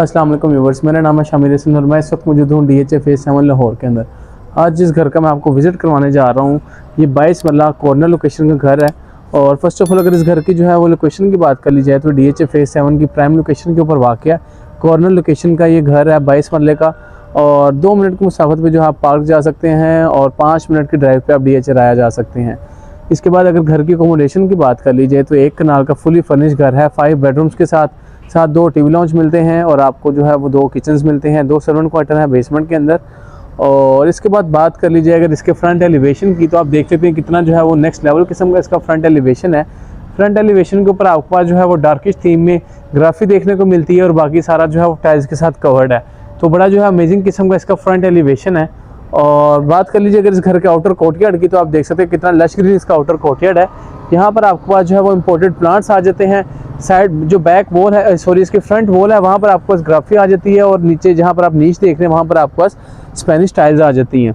अस्सलाम वालेकुम व्यूअर्स, मेरा नाम है शामिर हसन और मैं इस वक्त मौजूद हूँ DHA फेज 7 लाहौर के अंदर। आज जिस घर का मैं आपको विज़िट करवाने जा रहा हूँ, ये 22 मरला कॉर्नर लोकेशन का घर है। और फर्स्ट ऑफ ऑल अगर इस घर की जो है वो लोकेशन की बात कर ली जाए तो DHA फेज 7 की प्राइम लोकेशन के ऊपर वाक़ कॉर्नर लोकेशन का ये घर है 22 मरले का। और 2 मिनट की मुसाफत पे जो है आप पार्क जा सकते हैं और 5 मिनट की ड्राइव पे आप DHA आया जा सकते हैं। इसके बाद अगर घर की अकोमोडेशन की बात कर ली जाए तो 1 कनाल का फुली फर्निश घर है 5 बेडरूम्स के साथ 2 टीवी लॉन्च मिलते हैं और आपको जो है वो 2 किचन्स मिलते हैं, 2 सर्वेंट क्वार्टर है बेसमेंट के अंदर। और इसके बाद बात कर लीजिए अगर इसके फ्रंट एलिवेशन की, तो आप देख सकते हैं कितना जो है वो नेक्स्ट लेवल किस्म का इसका फ्रंट एलिवेशन है। फ्रंट एलिवेशन के ऊपर आपके पास जो है वो डार्किश थीम में ग्राफी देखने को मिलती है और बाकी सारा जो है वो टाइल्स के साथ कवर्ड है। तो बड़ा जो है अमेजिंग किस्म का इसका फ्रंट एलिवेशन है। और बात कर लीजिए अगर इस घर के आउटर कोर्टयार्ड की, तो आप देख सकते हैं कितना लश ग्रीन इसका आउटर कोर्टयार्ड है। यहाँ पर आपके पास जो है वो इम्पोर्टेड प्लांट्स आ जाते हैं। साइड जो बैक वॉल है, सॉरी इसकी फ्रंट वॉल है, वहाँ पर आपके पास ग्राफी आ जाती है और नीचे जहाँ पर आप नीच देख रहे हैं वहाँ पर आपके पास स्पेनिश टाइल्स आ जाती हैं।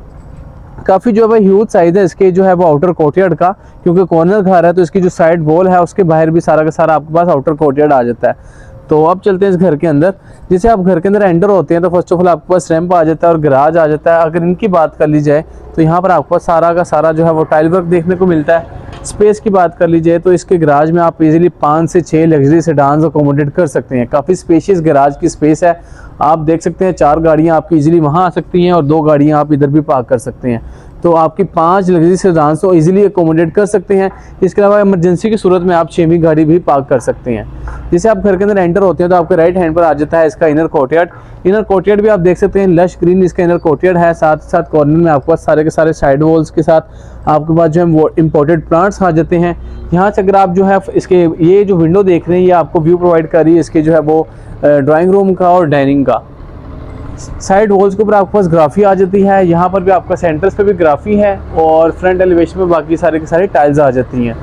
काफ़ी जो है ह्यूज साइज़ है इसके जो है वो आउटर कोर्टयार्ड का, क्योंकि कॉर्नर घर है तो इसकी जो साइड वॉल है उसके बाहर भी सारा का सारा आपके पास आउटर कोर्टयार्ड आ जाता है। तो अब चलते हैं इस घर के अंदर। जैसे आप घर के अंदर एंटर होते हैं तो फर्स्ट ऑफ ऑल आपके पास रैंप आ जाता है और गराज आ जाता है। अगर इनकी बात कर ली जाए तो यहाँ पर आपको सारा का सारा जो है वो टाइल वर्क देखने को मिलता है। स्पेस की बात कर लीजिए तो इसके गराज में आप इजीली 5 से 6 लग्जरी सेडान्स अकोमोडेट कर सकते हैं। काफ़ी स्पेशियस गराज की स्पेस है। आप देख सकते हैं 4 गाड़ियाँ आपकी इजीली वहाँ आ सकती हैं और 2 गाड़ियाँ आप इधर भी पार्क कर सकते हैं। तो आपकी 5 लग्जरी सेडान्स तो इजीली अकोमोडेट कर सकते हैं। इसके अलावा इमरजेंसी की सूरत में आप 6वीं गाड़ी भी पार्क कर सकते हैं। जैसे आप घर के अंदर एंटर होते हैं तो आपके राइट हैंड पर आ जाता है इसका इनर कोर्टयार्ड। इनर कोर्टयार्ड भी आप देख सकते हैं लश ग्रीन इसका इनर कोर्टयार्ड है। साथ ही साथ कॉर्नर में आपके पास सारे के सारे साइड वॉल्स के साथ आपके पास जो है वो इम्पोर्टेड प्लांट्स आ जाते हैं। यहाँ से अगर आप जो है इसके ये जो विंडो देख रहे हैं ये आपको व्यू प्रोवाइड कर रही है इसके जो है वो ड्राइंग रूम का और डाइनिंग का। साइड वॉल्स के ऊपर आपके पास ग्राफी आ जाती है। यहाँ पर भी आपका सेंटर्स पे भी ग्राफी है और फ्रंट एलिवेशन में बाकी सारे के सारे टाइल्स आ जाती हैं।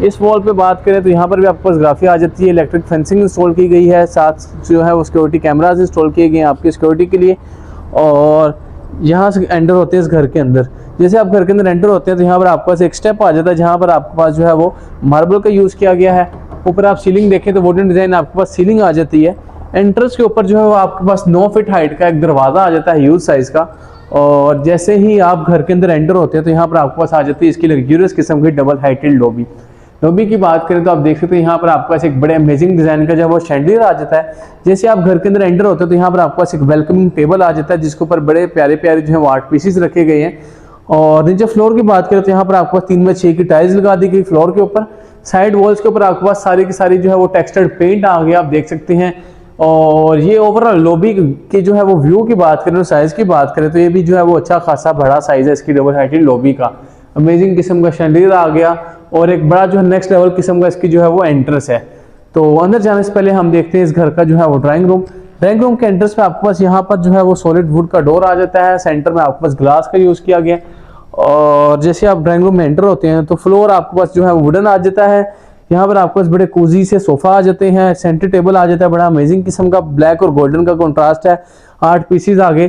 इस वॉल पे बात करें तो यहाँ पर भी आपके पास ग्राफी आ जाती है। इलेक्ट्रिक फेंसिंग इंस्टॉल की गई है, साथ जो है वो सिक्योरिटी कैमराज इंस्टॉल किए गए हैं आपकी सिक्योरिटी के लिए। और यहाँ से एंटर होते हैं इस घर के अंदर। जैसे आप घर के अंदर एंटर होते हैं तो यहाँ पर आपके पास एक स्टेप आ जाता है जहाँ पर आपके पास जो है वो मार्बल का यूज़ किया गया है। ऊपर आप सीलिंग देखें तो वुडन डिज़ाइन आपके पास सीलिंग आ जाती है। एंट्रेंस के ऊपर जो है वो आपके पास 9 फीट हाइट का एक दरवाज़ा आ जाता है ह्यूज साइज़ का। और जैसे ही आप घर के अंदर एंटर होते हैं तो यहाँ पर आपके पास आ जाती है इसकी लग्जरियस किस्म की डबल हाइटेड लॉबी। लॉबी की बात करें तो आप देख सकते हैं यहाँ पर आपके पास एक बड़े अमेजिंग डिज़ाइन का जो है वो शैंडलियर आ जाता है। जैसे आप घर के अंदर एंटर होते हैं तो यहाँ पर आपके पास एक वेलकमिंग टेबल आ जाता है जिसके ऊपर बड़े प्यारे प्यारे जो है वो आर्ट पीसेस रखे गए हैं। और नीचे फ्लोर की बात करें तो यहाँ पर आपके पास 3x6 की टाइल्स लगा दी गई फ्लोर के ऊपर। साइड वॉल्स के ऊपर आपके पास सारी की सारी जो है वो टेक्सचर्ड पेंट आ गया, आप देख सकते हैं। और ये ओवरऑल लॉबी की जो है वो व्यू की बात करें, साइज़ की बात करें तो ये भी जो है वो अच्छा खासा बड़ा साइज़ है इसकी डबल हाइटेड लॉबी का। अमेजिंग किस्म का शैंडलियर आ गया और एक बड़ा जो है नेक्स्ट लेवल किस्म का इसकी जो है वो एंट्रेंस है। तो अंदर जाने से पहले हम देखते हैं इस घर का जो है वो ड्राइंग रूम। ड्राइंग रूम के एंट्रेंस पे आपके पास यहाँ पर जो है वो सॉलिड वुड का डोर आ जाता है। सेंटर में आपके पास ग्लास का यूज़ किया गया। और जैसे आप ड्राइंग रूम में एंटर होते हैं तो फ्लोर आपके पास जो है वुडन आ जाता है। यहाँ पर आपके पास बड़े कोजी से सोफा आ जाते हैं, सेंटर टेबल आ जाता है, बड़ा अमेजिंग किस्म का ब्लैक और गोल्डन का कॉन्ट्रास्ट है। 8 पीसेस आगे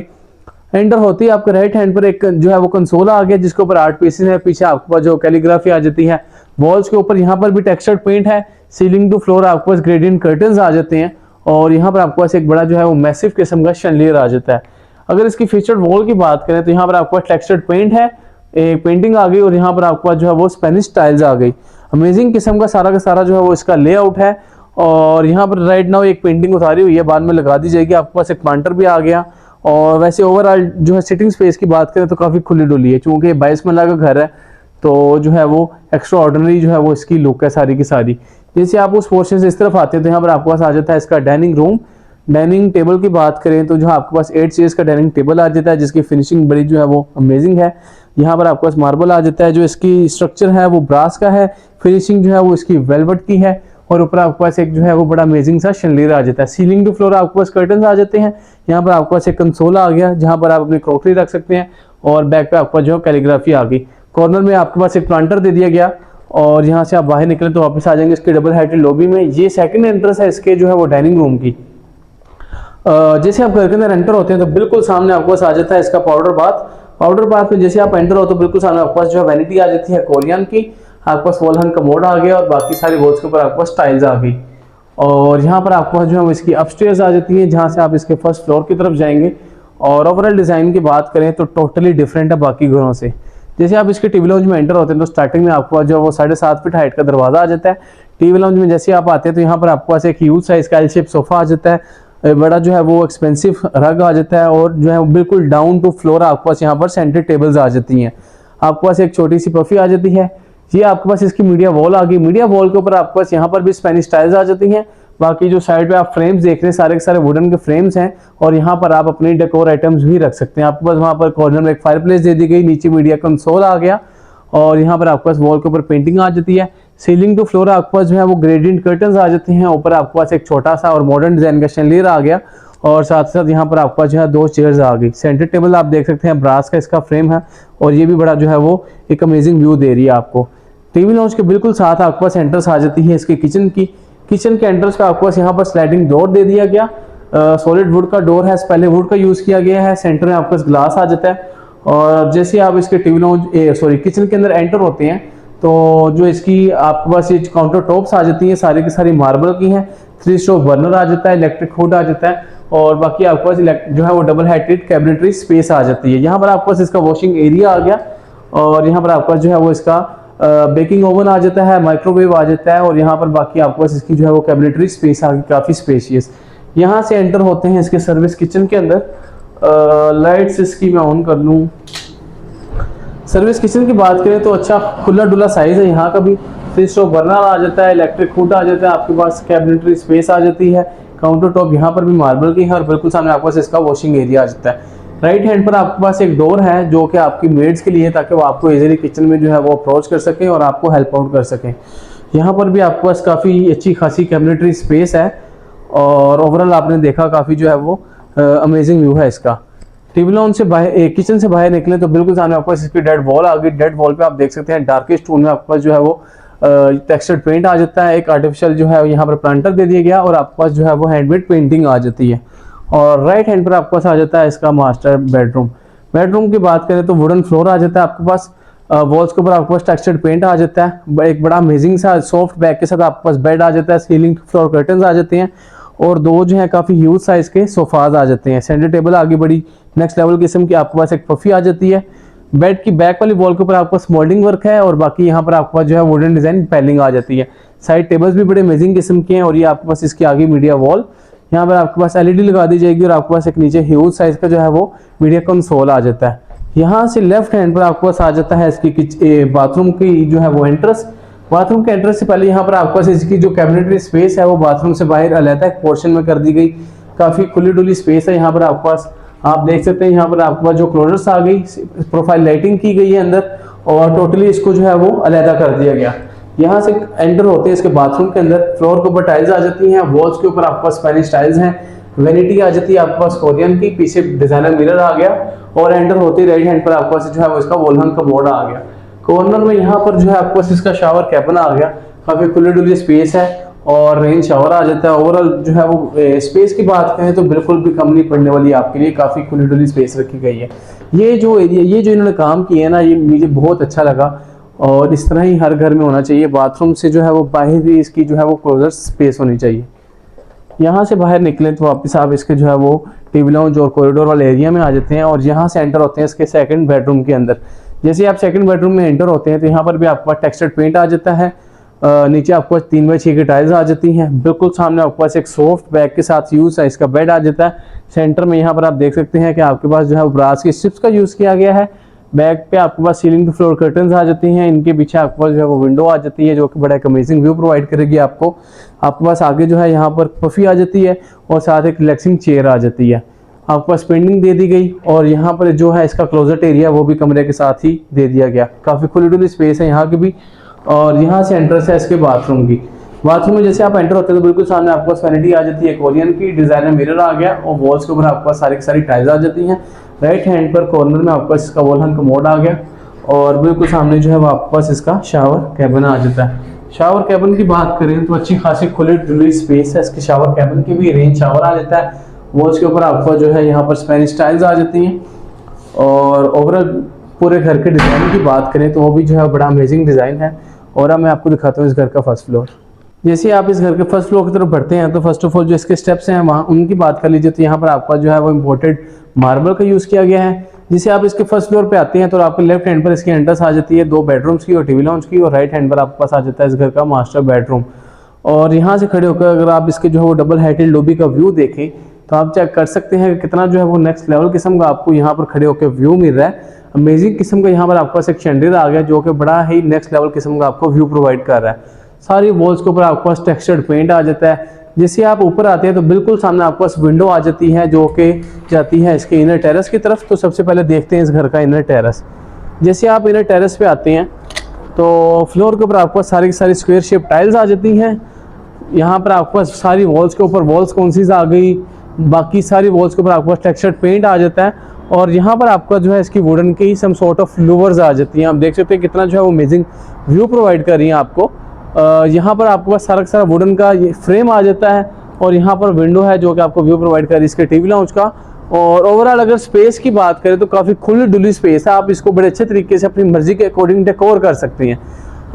एंटर होती है आपके राइट हैंड पर एक जो है वो कंसोल आ गया जिसके ऊपर 8 पीसेस है। पीछे आपके पास जो कैलीग्राफी आ जाती है। वॉल्स के ऊपर यहाँ पर भी टेक्सचर्ड पेंट है। सीलिंग टू फ्लोर आपके पास ग्रेडियंट कर्टन्स आ जाते हैं और यहाँ पर आपके पास एक बड़ा जो है वो मैसिव किस्म का शैंडलियर आ जाता है। अगर इसकी फीचर्ड वॉल की बात करें तो यहाँ पर आपके पास टेक्सचर्ड पेंट है, एक पेंटिंग आ गई और यहाँ पर आपके पास जो है वो स्पेनिश टाइल्स आ गई। अमेजिंग किस्म का सारा जो है वो इसका लेआउट है। और यहाँ पर राइट नाउ एक पेंटिंग उतारी हुई है, बाद में लगा दी जाएगी। आपके पास एक प्लांटर भी आ गया। और वैसे ओवरऑल जो है सिटिंग स्पेस की बात करें तो काफ़ी खुली डुली है, चूँकि 22 मरला का घर है तो जो है वो एक्स्ट्रा ऑर्डिनरी जो है वो इसकी लुक है सारी की सारी। जैसे आप उस पोर्शन से इस तरफ आते हैं तो यहाँ पर आपके पास आ जाता है इसका डाइनिंग रूम। डाइनिंग टेबल की बात करें तो जो आपके पास 8 चेयर्स का डाइनिंग टेबल आ जाता है जिसकी फिनिशिंग बड़ी जो है वो अमेजिंग है। यहाँ पर आपके पास मार्बल आ जाता है, जो इसकी स्ट्रक्चर है वो ब्रास का है, फिनिशिंग जो है वो इसकी वेलवेट की है। और ऊपर आपके पास एक जो है वो बड़ा अमेजिंग सा शैंडलियर आ जाता है। सीलिंग टू फ्लोर आपके पास कर्टन्स आ जाते हैं। यहाँ पर आपके पास एक कंसोल आ गया जहाँ पर आप अपनी क्रॉकरी रख सकते हैं और बैक पे आपके पास जो कैलीग्राफी आ गई। कॉर्नर में आपके पास एक प्लांटर दे दिया गया। और यहाँ से आप बाहर निकले तो वापस आ जाएंगे इसके डबल हाइटेड लॉबी में। ये सेकंड एंट्रेंस है इसके जो है वो डाइनिंग रूम की। जैसे आप घर के अंदर एंटर होते हैं तो बिल्कुल सामने आपके पास आ जाता है इसका पाउडर बाथ। पाउडर बाथ में जैसे आप एंटर हो तो बिल्कुल सामने आपके पास जो है वैनिटी आ जाती है कोरियन की। आपके पास वॉल हंग कमोड आ गया और बाकी सारी वॉल्स के ऊपर आपके पास टाइल्स आ गई। और यहाँ पर आपके पास जो है वो इसकी अपस्टेयर्स आ जाती है, जहाँ से आप इसके फर्स्ट फ्लोर की तरफ जाएंगे। और ओवरऑल डिज़ाइन की बात करें तो टोटली डिफरेंट है बाकी घरों से। जैसे आप इसके टीवी लाउंज में एंटर होते हैं तो स्टार्टिंग में आपको जो है वो 7.5 फीट हाइट का दरवाजा आ जाता है। टीवी लाउंज में जैसे आप आते हैं तो यहाँ पर आपके पास एक ह्यूज साइज का एल शेप सोफा आ जाता है, बड़ा जो है वो एक्सपेंसिव रग आ जाता है, और जो है बिल्कुल डाउन टू फ्लोर आपके पास यहाँ पर सेंटर टेबल्स आ जाती हैं। आपके पास एक छोटी सी पफी आ जाती है। ये आपके पास इसकी मीडिया वॉल आ गई। मीडिया वॉल के ऊपर आपके पास यहाँ पर भी स्पेनिश टाइल्स आ जाती हैं। बाकी जो साइड पे आप फ्रेम्स देख रहे हैं सारे के सारे वुडन के फ्रेम्स हैं, और यहाँ पर आप अपनी डेकोर आइटम्स भी रख सकते हैं। आपके पास वहाँ पर कॉर्नर में एक फायरप्लेस दे दी गई, नीचे मीडिया कंसोल आ गया, और यहाँ पर आपके पास वॉल के ऊपर पेंटिंग आ जाती है। सीलिंग टू फ्लोर आपके पास जो है वो ग्रेडियंट कर्टन्स आ जाते हैं। ऊपर आपके पास एक छोटा सा और मॉडर्न डिजाइन का शैंडलियर आ गया, और साथ साथ यहाँ पर आपके पास जो है 2 चेयर्स आ गई। सेंटर टेबल आप देख सकते हैं ब्रास का इसका फ्रेम है, और ये भी बड़ा जो है वो एक अमेजिंग व्यू दे रही है आपको। टीवी लॉन्च के बिल्कुल साथ आपके पास एंट्रेंस आ जाती है इसके किचन की। किचन के एंट्रेंस पे आपके पास यहाँ पर स्लाइडिंग डोर दे दिया गया। सॉलिड वुड का डोर है, पहले वुड का यूज किया गया है। सेंटर में आपके पास ग्लास आ जाता है, और जैसे आप इसके टीवी लॉन्च किचन के अंदर एंटर होते हैं तो जो इसकी आपके पास ये काउंटर टॉप्स आ जाती हैं सारी की सारी मार्बल की हैं। 3 स्टोव बर्नर आ जाता है, इलेक्ट्रिक हुड आ जाता है, और बाकी आपके पास जो है वो डबल हाइटेड कैबिनेटरी स्पेस आ जाती है। यहाँ पर आपके पास इसका वॉशिंग एरिया आ गया, और यहाँ पर आपके पास जो है वो इसका बेकिंग ओवन आ जाता है, माइक्रोवेव आ जाता है, और यहाँ पर बाकी आपके पास इसकी जो है वो कैबिनेटरी स्पेस आ गई, काफ़ी स्पेशियस। यहाँ से एंटर होते हैं इसके सर्विस किचन के अंदर। लाइट्स इसकी मैं ऑन कर लूँ। सर्विस किचन की बात करें तो अच्छा खुला डुला साइज है यहाँ का भी। 3 स्टोव बर्नर आ जाता है, इलेक्ट्रिक हुड आ जाता है, आपके पास कैबिनेटरी स्पेस आ जाती है। काउंटर टॉप यहाँ पर भी मार्बल की है, और बिल्कुल सामने आपके पास इसका वॉशिंग एरिया आ जाता है। राइट हैंड पर आपके पास एक डोर है जो कि आपकी मेड्स के लिए, ताकि वो आपको इजीली किचन में जो है वो अप्रोच कर सकें और आपको हेल्प आउट कर सकें। यहाँ पर भी आपके पास काफ़ी अच्छी खासी कैबिनेटरी स्पेस है, और ओवरऑल आपने देखा काफ़ी जो है वो अमेजिंग व्यू है इसका। टीवी लॉन्च से बाहर किचन से बाहर निकले तो बिल्कुल सामने आपके पास इसकी डेड वॉल आ गई। डेड वॉल पे आप देख सकते हैं डार्केस्ट टोन में आपके पास जो है वो टेक्सचर्ड पेंट आ जाता है। एक आर्टिफिशियल जो है यहाँ पर प्लांटर दे दिया गया, और आपके पास जो है वो हैंडमेड पेंटिंग आ जाती है। और राइट हैंड पर आपके पास आ जाता है इसका मास्टर बेडरूम। बेडरूम की बात करें तो वुडन फ्लोर आ जाता है आपके पास। वॉल्स के ऊपर आपके पास टेक्सचर्ड पेंट आ जाता है। एक बड़ा अमेजिंग सा सॉफ्ट बैक के साथ आपके पास बेड आ जाता है। सीलिंग फ्लोर कर्टन्स आ जाते हैं, और 2 जो है काफ़ी ह्यूज साइज के सोफाज आ जाते हैं। सेंटर टेबल आगे बड़ी नेक्स्ट लेवल किस्म की आपके पास एक पफी आ जाती है। बेड की बैक वाली वॉल के ऊपर आपके पास मोल्डिंग वर्क है, और बाकी यहाँ पर आपके पास जो है वुडन डिजाइन पैलिंग आ जाती है। साइड टेबल्स भी बड़े अमेजिंग किस्म के हैं, और ये आपके पास इसकी आगे मीडिया वॉल, यहाँ पर आपके पास एलईडी लगा दी जाएगी, और आपके पास एक नीचे ह्यूज साइज का जो है वो मीडिया कंसोल आ जाता है। यहाँ से लेफ्ट हैंड पर आपके पास आ जाता है इसकी बाथरूम की जो है वो एंट्रेंस। बाथरूम के एंट्रेंस से पहले यहाँ पर आपके पास इसकी जो कैबिनेटरी स्पेस है वो बाथरूम से बाहर अलग एक पोर्शन में कर दी गई। काफ़ी खुली डुली स्पेस है यहाँ पर आपके पास। आप देख सकते हैं यहाँ पर आपके पास जो क्लोजर्स आ गई, प्रोफाइल लाइटिंग की गई है अंदर, और टोटली इसको जो है वो अलहदा कर दिया गया। यहाँ से एंटर होते हैं इसके बाथरूम के अंदर। फ्लोर के ऊपर टाइल्स आ जाती हैं, वॉल्स के ऊपर आपके पास स्पेनिश टाइल्स हैं, वेनिटी आ जाती है आपके पास कोरियन की, पीछे डिजाइनर मिरर आ गया, और एंटर होते ही राइट हैंड पर आपके पास जो है वो इसका वॉल हंग कमोड आ गया। कॉर्नर में यहाँ पर जो है आपके पास इसका शावर कैबिन आ गया। काफी खुली डुली स्पेस है, और रेन शावर आ जाता है। ओवरऑल जो है वो स्पेस की बात करें तो बिल्कुल भी कम नहीं पड़ने वाली, आपके लिए काफ़ी खुली डुली स्पेस रखी गई है। ये जो एरिया, ये जो इन्होंने काम किया है ना, ये मुझे बहुत अच्छा लगा, और इस तरह ही हर घर में होना चाहिए। बाथरूम से जो है वो बाहर भी इसकी जो है वो क्लोजर स्पेस होनी चाहिए। यहाँ से बाहर निकलें तो वापस आप इसके जो है वो टीवी लाउंज और कॉरिडोर वाले एरिया में आ जाते हैं, और यहाँ से एंटर होते हैं इसके सेकंड बेडरूम के अंदर। जैसे आप सेकंड बेडरूम में एंटर होते हैं तो यहाँ पर भी आपके पास टेक्सचर्ड पेंट आ जाता है। नीचे आपके पास 3x6 की टाइल्स आ जाती हैं। बिल्कुल सामने आपके पास एक सॉफ्ट बैग के साथ यूज है इसका बेड आ जाता है। सेंटर में यहाँ पर आप देख सकते हैं कि आपके पास जो है ब्रास की स्ट्रिप्स का यूज किया गया है। बैग पे आपके पास सीलिंग टू फ्लोर कर्टन्स आ जाती हैं। इनके पीछे आपके पास जो है वो विंडो आ जाती है, जो कि बड़ा एक अमेजिंग व्यू प्रोवाइड करेगी आपको। आपके पास आगे जो है यहाँ पर पफी आ जाती है, और साथ एक रिलैक्सिंग चेयर आ जाती है। आपके पास पेंटिंग दे दी गई, और यहाँ पर जो है इसका क्लोजेट एरिया वो भी कमरे के साथ ही दे दिया गया। काफ़ी खुली डुली स्पेस है यहाँ की भी। और यहाँ से एंट्रेंस है इसके बाथरूम की। बाथरूम में जैसे आप एंटर होते हैं तो बिल्कुल सामने आपको वैनिटी आ जाती है, कोरियन की, डिजाइनर मिरर आ गया, और वॉल्स के ऊपर आपके पास सारी की सारी टाइल्स आ जाती हैं। राइट हैंड पर कॉर्नर में आपके पास इसका वॉल हंग कमोड आ गया, और बिल्कुल सामने जो है वो आपके पास इसका शावर कैबिन आ जाता है। शावर कैबिन की बात करें तो अच्छी खासी खुली डुली स्पेस है इसके शावर कैबिन की भी। रेंज शावर आ जाता है। वॉल्स के ऊपर आपको जो है यहाँ पर स्पेनिश टाइल्स आ जाती हैं, और ओवरऑल पूरे घर के डिज़ाइन की बात करें तो वो भी जो है बड़ा अमेजिंग डिज़ाइन है। और अब मैं आपको दिखाता हूँ इस घर का फर्स्ट फ्लोर। जैसे आप इस घर के फर्स्ट फ्लोर की तरफ बढ़ते हैं तो फर्स्ट ऑफ ऑल जो इसके स्टेप्स हैं वहाँ उनकी बात कर लीजिए, तो यहाँ पर आपका जो है वो इम्पोर्टेड मार्बल का यूज़ किया गया है। जिसे आप इसके फर्स्ट फ्लोर पे आते हैं तो आपके लेफ्ट हैंड पर इसकी एंट्रेंस आ जाती है 2 बेडरूम्स की और टीवी लाउंज की, और राइट हैंड पर आपके पास आ जाता है इस घर का मास्टर बेडरूम। और यहाँ से खड़े होकर अगर आप इसके जो है वो डबल हाइटेड लॉबी का व्यू देखें तो आप चेक कर सकते हैं कि कितना जो है वो नेक्स्ट लेवल किस्म का आपको यहाँ पर खड़े होकर व्यू मिल रहा है। अमेजिंग किस्म का यहाँ पर आपके पास एक शैंडिलियर आ गया जो कि बड़ा ही नेक्स्ट लेवल किस्म का आपको व्यू प्रोवाइड कर रहा है। सारी वॉल्स के ऊपर आपके पास टेक्सचर्ड पेंट आ जाता है। जैसे आप ऊपर आते हैं तो बिल्कुल सामने आपके पास विंडो आ जाती है जो कि जाती है इसके इनर टेरेस की तरफ। तो सबसे पहले देखते हैं इस घर का इनर टेरेस। जैसे आप इनर टेरेस पे आते हैं तो फ्लोर के ऊपर आपके पास सारी की सारी स्क्वायर शेप टाइल्स आ जाती हैं। यहाँ पर आपके पास सारी वॉल्स के ऊपर वॉल्स कौनसीज आ गई, बाकी सारी वॉल्स के ऊपर आपके पास टेक्सचर्ड पेंट आ जाता है। और यहाँ पर आपका जो है इसकी वुडन की सम सॉर्ट ऑफ लूवर्स आ जाती हैं। आप देख सकते हैं कितना जो है वो अमेजिंग व्यू प्रोवाइड कर रही हैं आपको। यहाँ पर आपके पास सारा सारा वुडन का ये फ्रेम आ जाता है और यहाँ पर विंडो है जो कि आपको व्यू प्रोवाइड कर रही है इसके टीवी लाउंज का। और ओवरऑल अगर स्पेस की बात करें तो काफ़ी खुली डुली स्पेस है। आप इसको बड़े अच्छे तरीके से अपनी मर्जी के अकॉर्डिंग डेकोर कर सकती हैं।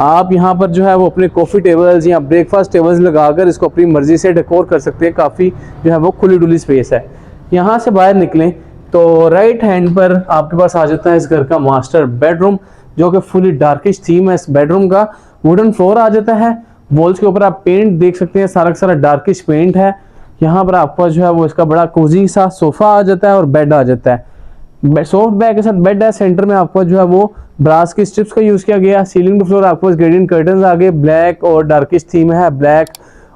आप यहाँ पर जो है वो अपने कॉफ़ी टेबल्स या ब्रेकफास्ट टेबल्स लगाकर इसको अपनी मर्जी से डेकोर कर सकते हैं। काफ़ी जो है वो खुली डुली स्पेस है। यहाँ से बाहर निकलें तो राइट हैंड पर आपके पास आ जाता है इस घर का मास्टर बेडरूम जो कि फुली डार्किश थीम है इस बेडरूम का। वुडन फ्लोर आ जाता है। वॉल्स के ऊपर आप पेंट देख सकते हैं, सारा का सारा डार्किश पेंट है। यहाँ पर आपका जो है वो इसका बड़ा कोजी सा सोफा आ जाता है और बेड आ जाता है। सॉफ्ट बैक के साथ बेड है। सेंटर में आपको जो है वो ब्रास की स्ट्रिप्स का यूज किया गया। सीलिंग टू फ्लोर आपको ग्रेडियंट कर्टन्स आ गए। ब्लैक और डार्किश थीम है, ब्लैक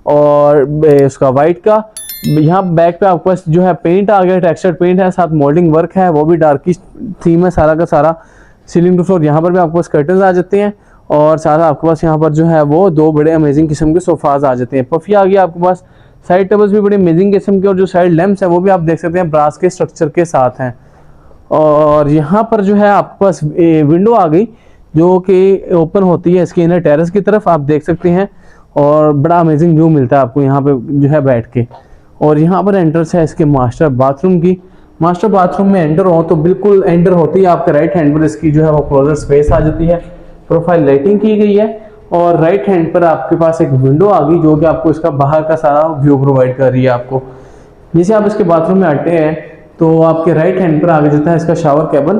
और उसका व्हाइट का। यहाँ बैक पे आपके पास जो है पेंट आ गया, टेक्सचर पेंट है, साथ मोल्डिंग वर्क है, वो भी डार्किश थीम है सारा का सारा। सीलिंग टू फ्लोर यहाँ पर भी आपके पास कर्टन्स आ जाते हैं और सारा आपके पास यहाँ पर जो है वो 2 बड़े अमेजिंग किस्म के सोफाज आ जाते हैं। पफी आ गया आपके पास। साइड टेबल्स भी बड़े अमेजिंग किस्म के और जो साइड लैंप्स हैं वो भी आप देख सकते हैं ब्रास के स्ट्रक्चर के साथ हैं। और यहाँ पर जो है आपके पास विंडो आ गई जो कि ओपन होती है इसके इनर टेरेस की तरफ, आप देख सकते हैं। और बड़ा अमेजिंग व्यू मिलता है आपको यहाँ पे जो है बैठ के। और यहाँ पर एंट्रेंस है इसके मास्टर बाथरूम की। मास्टर बाथरूम में एंटर हो तो बिल्कुल एंटर होती है आपके राइट हैंड पर इसकी जो है वो क्लोजर स्पेस आ जाती है। प्रोफाइल लाइटिंग की गई है और राइट हैंड पर आपके पास एक विंडो आ गई जो कि आपको इसका बाहर का सारा व्यू प्रोवाइड कर रही है आपको। जैसे आप इसके बाथरूम में आते हैं तो आपके राइट हैंड पर आगे जाता है इसका शावर कैबिन।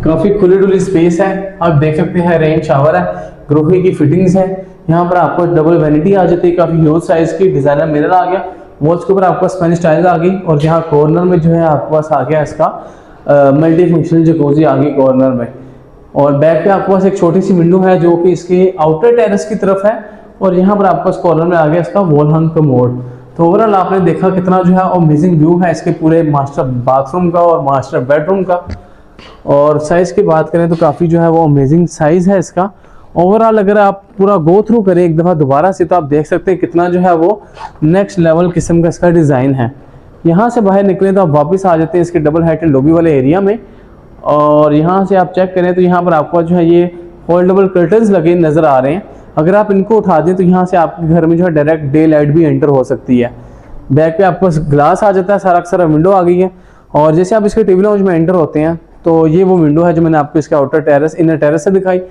काफ़ी खुली डुली स्पेस है, आप देख सकते हैं। रेन शावर है, ग्रोही की फिटिंग्स है। यहाँ पर आपको डबल वैनिटी आ जाती है, काफ़ी ह्यूज साइज की। डिजाइनर मिरर आ गया। वॉल्स के ऊपर आपको स्पेनिश टाइल्स आ गई और यहाँ कॉर्नर में जो है आपके पास आ गया इसका मल्टी फंक्शनल जकूजी आ गई कॉर्नर में। और बैक पे आपके पास एक छोटी सी विंडो है जो कि इसके आउटर टेरेस की तरफ है। और यहाँ पर आपके पास कॉर्नर में आ गया इसका वॉल हंग कमोड। तो ओवरऑल आपने देखा कितना जो है अमेजिंग व्यू है इसके पूरे मास्टर बाथरूम का और मास्टर बेडरूम का। और साइज की बात करें तो काफ़ी जो है वो अमेजिंग साइज है इसका। ओवरऑल अगर आप पूरा गो थ्रू करें एक दफ़ा दोबारा से तो आप देख सकते हैं कितना जो है वो नेक्स्ट लेवल किस्म का इसका डिज़ाइन है। यहाँ से बाहर निकलें तो आप वापस आ जाते हैं इसके डबल हाइटेड लॉबी वाले एरिया में। और यहाँ से आप चेक करें तो यहाँ पर आपको जो है ये फोल्डेबल कर्टन्स लगे नज़र आ रहे हैं। अगर आप इनको उठा दें तो यहाँ से आपके घर में जो है डायरेक्ट डे लाइट भी एंटर हो सकती है। बैक पे आपके पास ग्लास आ जाता है, सारा सारा विंडो आ गई है। और जैसे आप इसके टीवी लाउंज में एंटर होते हैं तो ये वो विंडो है जो मैंने आपको इसके आउटर टेरेस इनर टेरेस से दिखाई।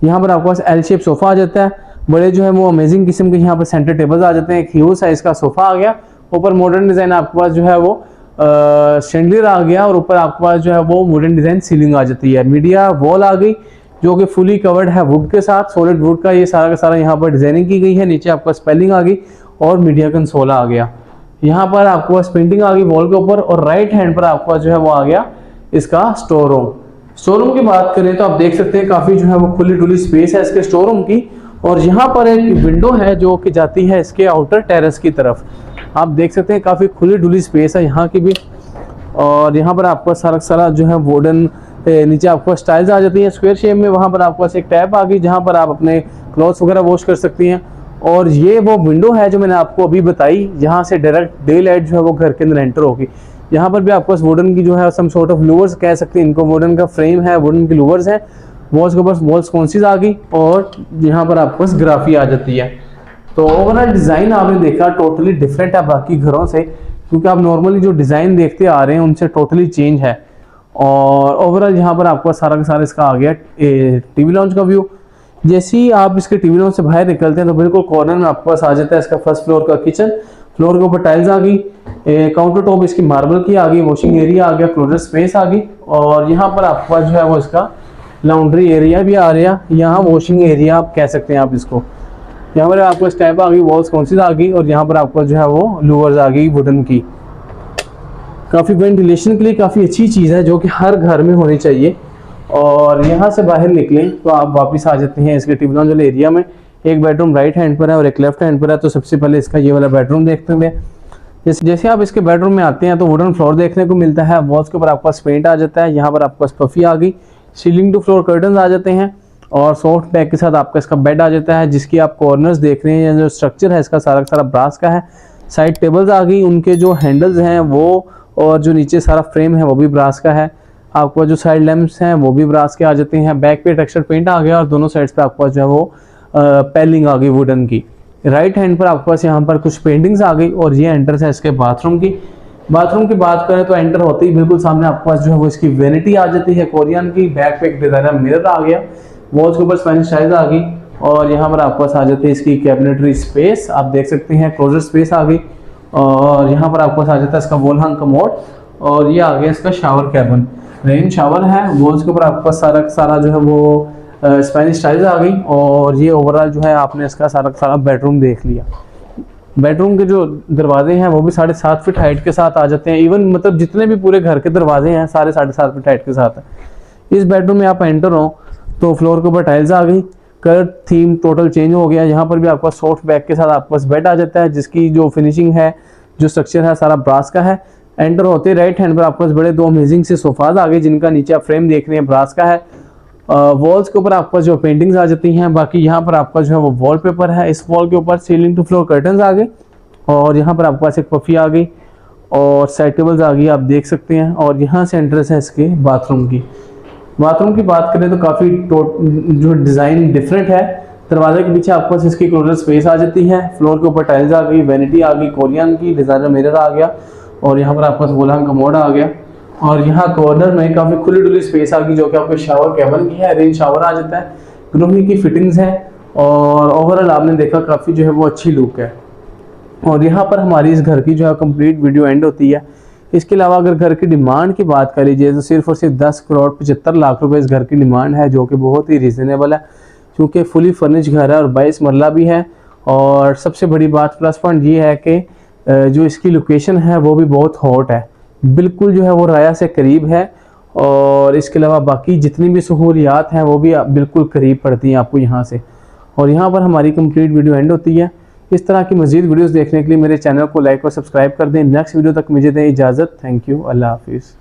यहाँ पर आपके पास एल शेप सोफा आ जाता है। बड़े जो है वो अमेजिंग किस्म के यहाँ पर सेंटर टेबल्स आ जाते हैं। एक ह्यूज साइज का सोफा आ गया। ऊपर मॉडर्न डिज़ाइन आपके पास जो है वो शैंडलियर आ गया और ऊपर आपके पास जो है वो वुडन डिज़ाइन सीलिंग आ जाती है। मीडिया वॉल आ गई जो कि फुली कवर्ड है वुड के साथ, सॉलिड वुड का ये सारा का सारा यहाँ पर डिजाइनिंग की गई है। नीचे आपका स्पेलिंग आ गई और मीडिया कंसोल आ गया। यहाँ पर आपके पास पेंटिंग आ गई वॉल के ऊपर। और राइट हैंड पर आपके पास जो है वो आ गया इसका स्टोर रूम। स्टोर रूम की बात करें तो आप देख सकते हैं काफ़ी जो है वो खुली डुली स्पेस है इसके स्टोर रूम की। और यहाँ पर एक विंडो है जो कि जाती है इसके आउटर टेरेस की तरफ। आप देख सकते हैं काफ़ी खुली डुली स्पेस है यहाँ की भी। और यहाँ पर आपका सारा सारा जो है वुडन नीचे आपको स्टाइल्स आ जाती हैं स्क्वायर शेप में। वहाँ पर आपके पास एक टैप आ गई जहाँ पर आप अपने क्लॉथ्स वगैरह वॉश कर सकती हैं। और ये वो विंडो है जो मैंने आपको अभी बताई, यहाँ से डायरेक्ट डे लाइट जो है वो घर के अंदर एंटर होगी। यहाँ पर भी आपके पास वुडन की जो है सम सॉर्ट ऑफ लूवर्स कह सकते हैं इनको। वुडन का फ्रेम है, वुडन की लूवर्स हैं। वॉल्स के ऊपर वॉल्स कॉन्सीज आ गई और यहाँ पर आपके पास ग्राफी आ जाती है। तो ओवरऑल डिज़ाइन आपने देखा टोटली डिफरेंट है बाकी घरों से, क्योंकि आप नॉर्मली जो डिज़ाइन देखते आ रहे हैं उनसे टोटली चेंज है। और ओवरऑल यहाँ पर आपको सारा का सारा इसका आ गया टीवी लॉन्च का व्यू। जैसे ही आप इसके टीवी रूम से बाहर निकलते हैं तो बिल्कुल कॉर्नर में आपके पास आ जाता है इसका फर्स्ट फ्लोर का किचन। फ्लोर के ऊपर टाइल्स आ गई, काउंटर टॉप इसकी मार्बल की आ गई, वॉशिंग एरिया आ गया, क्लोजर स्पेस आ गई, और यहाँ पर आपके पास जो है वो इसका लॉन्ड्री एरिया भी आ रहा, यहाँ वॉशिंग एरिया आप कह सकते हैं आप इसको। यहाँ पर आपको स्टेप आ गई, वॉल्स कौनसीज आ गई, और यहाँ पर आपको जो है वो लूवर्स आ गई वुडन की। काफ़ी वेंटिलेशन के लिए काफ़ी अच्छी चीज़ है जो कि हर घर में होनी चाहिए। और यहाँ से बाहर निकलें तो आप वापस आ जाते हैं इसके टिबी लॉन्ज वाले एरिया में। एक बेडरूम राइट हैंड पर है और एक लेफ्ट हैंड पर है, तो सबसे पहले इसका ये वाला बेडरूम देखते हैं। जैसे आप इसके बेडरूम में आते हैं तो वुडन फ्लोर देखने को मिलता है, वॉल्स के ऊपर आपके पास पेंट आ जाता है, यहाँ पर आपके पास पफी आ गई, सीलिंग टू फ्लोर कर्टन आ जाते हैं, और सॉफ्ट बैक के साथ आपका इसका बेड आ जाता है, जिसकी आप कॉर्नर्स देख रहे हैं। जो स्ट्रक्चर है इसका सारा ब्रास का है। साइड टेबल्स आ गई, उनके जो हैंडल्स हैं वो, और जो नीचे सारा फ्रेम है वो भी ब्रास का है। आपको जो साइड लैंप्स हैं वो भी ब्रास के आ जाते हैं। बैक पे टेक्सचर पेंट आ गया, और दोनों साइड्स पे आपके पास जो है वो पैलिंग आ गई वुडन की। राइट हैंड पर आपके पास यहाँ पर कुछ पेंटिंग्स आ गई, और ये एंट्रेंस है इसके बाथरूम की। बाथरूम की बात करें तो एंटर होते ही बिल्कुल सामने आपके पास जो है वो इसकी वेनिटी आ जाती है कोरियन की। बैक पे एक डिजाइनर मिरर आ गया, वॉल्स के ऊपर स्पेनिश टाइल्स आ गई, और यहाँ पर आपके पास आ जाती है इसकी कैबिनेटरी स्पेस, आप देख सकते हैं क्लोजर स्पेस आ गई, और यहाँ पर आपके पास आ जाता है इसका वॉल हंग कमोड, और ये आ गया इसका शावर कैबिन। रेन शावर है, वॉल्स के ऊपर आपके पास सारा जो है वो स्पेनिश टाइल्स आ गई, और ये ओवरऑल जो है आपने इसका सारा बेडरूम देख लिया। बेडरूम के जो दरवाजे हैं वो भी 7.5 फीट हाइट के साथ आ जाते हैं। इवन मतलब जितने भी पूरे घर के दरवाजे हैं सारे 7.5 फीट हाइट के साथ है। इस बेडरूम में आप एंटर हो तो फ्लोर के ऊपर टाइल्स आ गई, कलर थीम टोटल चेंज हो गया। यहाँ पर भी आपका सॉफ्ट बैक के साथ आपके पास बेड आ जाता है, जिसकी जो फिनिशिंग है, जो स्ट्रक्चर है, सारा ब्रास का है। एंटर होते राइट हैंड पर आपके पास बड़े 2 अमेजिंग से सोफाज आ गए, जिनका नीचे आप फ्रेम देख रहे हैं ब्रास का है। वॉल्स के ऊपर आपके पास जो पेंटिंग्स आ जाती हैं। बाकी यहाँ पर आपका जो है वो वॉलपेपर है। इस वॉल के ऊपर सीलिंग टू फ्लोर कर्टन्स आ गए, और यहाँ पर आपके पास एक पफी आ गई, और साइड टेबल्स आ गई, आप देख सकते हैं। और यहाँ से एंट्रेंस है इसके बाथरूम की। बाथरूम की बात करें तो काफ़ी जो डिज़ाइन डिफरेंट है। दरवाजे के पीछे आपके पास इसकी क्लोजर स्पेस आ जाती है। फ्लोर के ऊपर टाइल्स आ गई, वैनिटी आ गई कोरियन की, डिज़ाइनर मिरर आ गया, और यहाँ पर आपके पास वॉल कमोड आ गया। और यहाँ कॉर्नर में काफ़ी खुली डुली स्पेस आ गई, जो कि आपको शावर कैबिन की है। रेन शावर आ जाता है, ग्रूमिंग की फिटिंग्स है, और ओवरऑल आपने देखा काफ़ी जो है वो अच्छी लुक है। और यहाँ पर हमारी इस घर की जो है कंप्लीट वीडियो एंड होती है। इसके अलावा अगर घर की डिमांड की बात कर लीजिए तो सिर्फ और सिर्फ 10 करोड़ 75 लाख रुपए इस घर की डिमांड है, जो कि बहुत ही रीज़नेबल है, क्योंकि फुली फर्निश घर है और 22 मरला भी है। और सबसे बड़ी बात प्लस पॉइंट ये है कि जो इसकी लोकेशन है वो भी बहुत हॉट है, बिल्कुल जो है वो राया से करीब है। और इसके अलावा बाकी जितनी भी सहूलियात हैं वो भी बिल्कुल करीब पड़ती हैं आपको यहाँ से। और यहाँ पर हमारी कंप्लीट वीडियो एंड होती है। इस तरह की मज़ीद वीडियोस देखने के लिए मेरे चैनल को लाइक और सब्सक्राइब कर दें। नेक्स्ट वीडियो तक मुझे दें इजाज़त। थैंक यू, अल्लाह हाफिज़।